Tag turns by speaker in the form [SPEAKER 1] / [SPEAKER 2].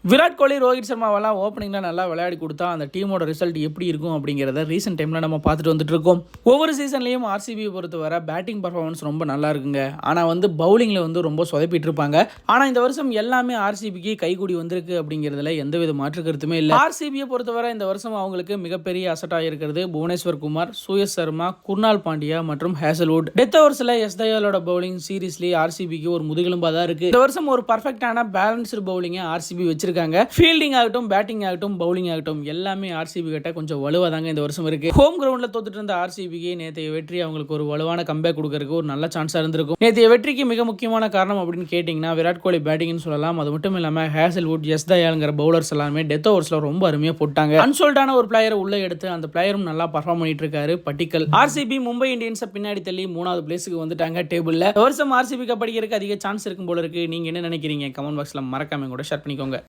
[SPEAKER 1] விராட் கோலி, ரோஹித் சர்மாவெல்லாம் ஓப்பனிங்ல நல்லா விளையாடி கொடுத்தா அந்த டீமோட ரிசல்ட் எப்படி இருக்கும் அப்படிங்கிறத ரீசெண்ட் டைம்ல நம்ம பார்த்துட்டு வந்துட்டு இருக்கோம். ஒவ்வொரு சீசன்லயும் ஆர்சிபியை பொறுத்தவரை பேட்டிங் பர்ஃபார்மன்ஸ் ரொம்ப நல்லா இருக்குங்க. ஆனா பவுலிங்ல ரொம்ப சொதப்பிட்டு இருப்பாங்க. ஆனா இந்த வருஷம் எல்லாமே ஆர்சிபிக்கு கைகூடி வந்திருக்கு அப்படிங்கிறதுல எந்தவித மாற்று கருத்துமே இல்லை. ஆர்சிபியை பொறுத்தவரை இந்த வருஷம் அவங்களுக்கு மிகப்பெரிய அசட்டாக இருக்கிறது புவனேஸ்வர் குமார், சூயஸ் சர்மா, குர்னால் பாண்டியா மற்றும் ஹேசல்வுட். டெத் ஓவர்ஸ்ல எஸ் தயாலோட பவுலிங் சீரீஸ்லி ஆர்சிபிக்கு ஒரு முதுகெலும்பா தான் இருக்கு. இந்த வருஷம் ஒரு பர்ஃபெக்டான பேலன்ஸ்டு பவுலிங்கை ஆர்சிபி வச்சிருக்காங்க. ஃபீல்டிங் ஆகட்டும், பேட்டிங் ஆகட்டும், பவுலிங் ஆகட்டும் எல்லாமே ஆர்சிபி கிட்ட கொஞ்சம் வலுவா தாங்க இந்த வருஷம் இருக்கு. ஹோம் கிரவுண்ட்ல தோத்துட்டு இருந்த ஆர்சிபிக்கு நேற்றைய வெற்றி அவங்களுக்கு ஒரு வலுவான கம்பேக் கொடுக்கறதுக்கு ஒரு நல்ல சான்ஸா இருந்திருக்கும். நேற்றைய வெற்றிக்கு மிக முக்கியமான காரணம் அப்படின்னு கேட்டீங்கன்னா விராட் கோலி பேட்டிங்னு சொல்லலாம். அது மட்டும் இல்லாம ஹேசல்வுட், எஸ் தயால்ங்கிற பவுலர்ஸ் எல்லாமே டெத் ஓவர்ஸ்ல ரொம்ப அருமையா போட்டாங்க. அன்சோல்டான ஒரு பிளேயரை உள்ள எடுத்து அந்த பிளேயரும் நல்லா பர்ஃபார்ம் பண்ணிட்டு இருக்காரு பட்டிக்கல். ஆர்சிபி மும்பை இந்தியன்ஸ் பின்னாடி தள்ளி 3வது பிளேஸுக்கு வந்துட்டாங்க டேபிள்ல. வருஷம் ஆர்சிபி கப் அடிக்கிறதுக்கு அதிக சான்ஸ் இருக்கும் போல இருக்கு. நீங்க என்ன நினைக்கிறீங்க? கமெண்ட் பாக்ஸ்ல மறக்காம கூட ஷேர் பண்ணிக்கோங்க.